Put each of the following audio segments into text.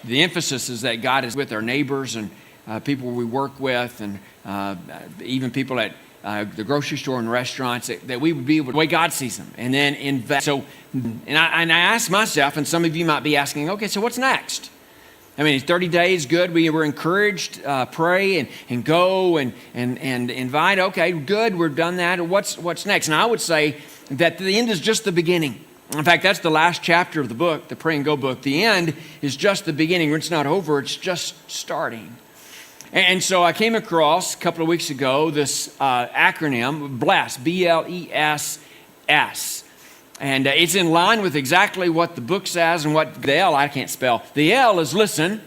The emphasis is that God is with our neighbors and people we work with, and even people at the grocery store and restaurants, that we would be able to, the way God sees them, and then invest. So, and I ask myself, and some of you might be asking, okay, so what's next? I mean, 30 days, good. We were encouraged, pray and go and invite. Okay, good, we've done that. What's next? And I would say that the end is just the beginning. In fact, that's the last chapter of the book, the Pray and Go book. The end is just the beginning. It's not over, it's just starting. And so I came across a couple of weeks ago this acronym, BLESS, B-L-E-S-S. And it's in line with exactly what the book says, and what the L I can't spell. The L is listen.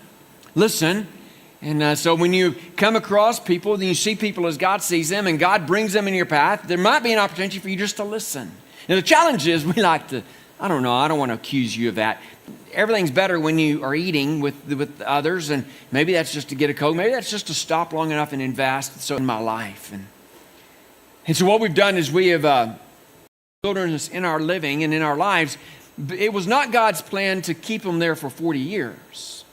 And so when you come across people, then you see people as God sees them, and God brings them in your path, there might be an opportunity for you just to listen. Now the challenge is we like to, I don't want to accuse you of that. Everything's better when you are eating with others, and maybe that's just to get a Coke. Maybe that's just to stop long enough and invest in my life. And so what we've done is we have wilderness in our living and in our lives. It was not God's plan to keep them there for 40 years.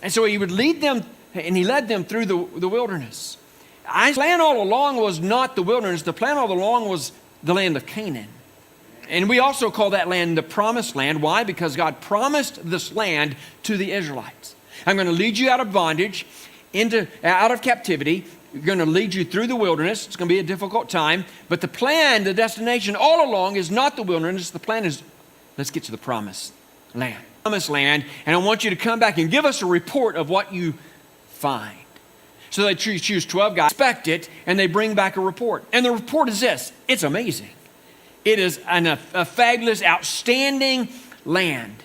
And so he would lead them, and he led them through the wilderness. The plan all along was not the wilderness. The plan all along was the land of Canaan. And we also call that land the promised land. Why? Because God promised this land to the Israelites. I'm going to lead you out of bondage, out of captivity. We're going to lead you through the wilderness. It's going to be a difficult time. But the plan, the destination all along is not the wilderness. The plan is, let's get to the promised land. Promised land. And I want you to come back and give us a report of what you find. So they choose 12 guys, inspect it, and they bring back a report. And the report is this. It's amazing. It is a fabulous, outstanding land,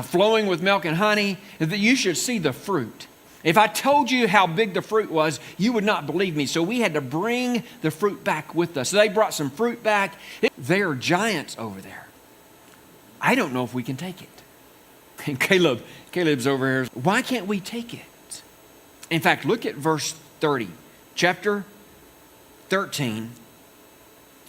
flowing with milk and honey. That you should see the fruit. If I told you how big the fruit was, you would not believe me. So we had to bring the fruit back with us. So they brought some fruit back. They are giants over there. I don't know if we can take it. And Caleb's over here. Why can't we take it? In fact, look at verse 30, chapter 13.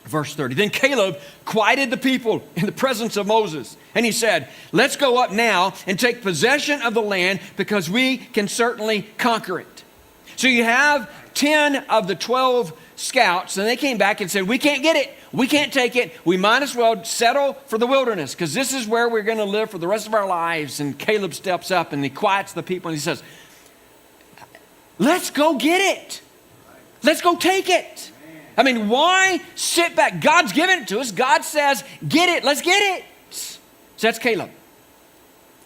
Verse 30, then Caleb quieted the people in the presence of Moses. And he said, let's go up now and take possession of the land, because we can certainly conquer it. So you have 10 of the 12 scouts, and they came back and said, we can't get it. We can't take it. We might as well settle for the wilderness, because this is where we're going to live for the rest of our lives. And Caleb steps up and he quiets the people and he says, let's go get it. Let's go take it. I mean, why sit back? God's given it to us. God says, get it. Let's get it. So that's Caleb.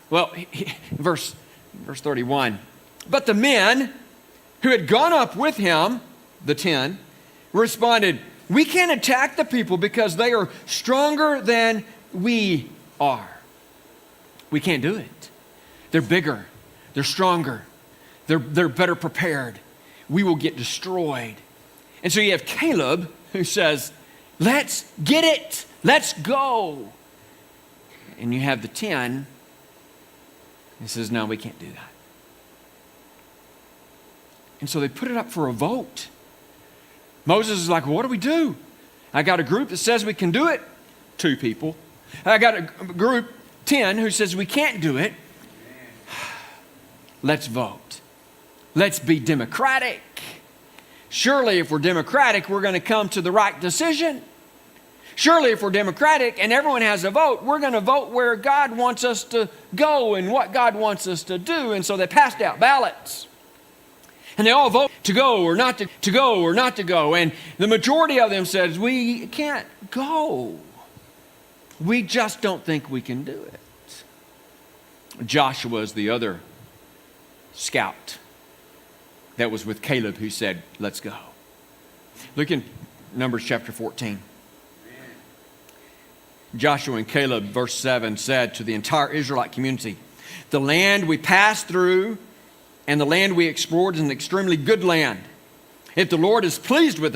Well, verse 31. But the men who had gone up with him, the 10, responded, we can't attack the people because they are stronger than we are. We can't do it. They're bigger. They're stronger. They're better prepared. We will get destroyed. And so you have Caleb who says, let's get it. Let's go. And you have the 10 who says, no, we can't do that. And so they put it up for a vote. Moses is like, well, what do we do? I got a group that says we can do it. 2 people. I got a group, 10, who says we can't do it. Let's vote. Let's be democratic. Surely if we're democratic, we're going to come to the right decision. Surely if we're democratic and everyone has a vote, we're going to vote where God wants us to go and what God wants us to do. And so they passed out ballots. And they all vote to go or not to go or not to go. And the majority of them says, we can't go. We just don't think we can do it. Joshua is the other scout that was with Caleb, who said, let's go. Look in Numbers chapter 14. Joshua and Caleb, verse 7, said to the entire Israelite community, the land we passed through and the land we explored is an extremely good land. If the Lord is pleased with us,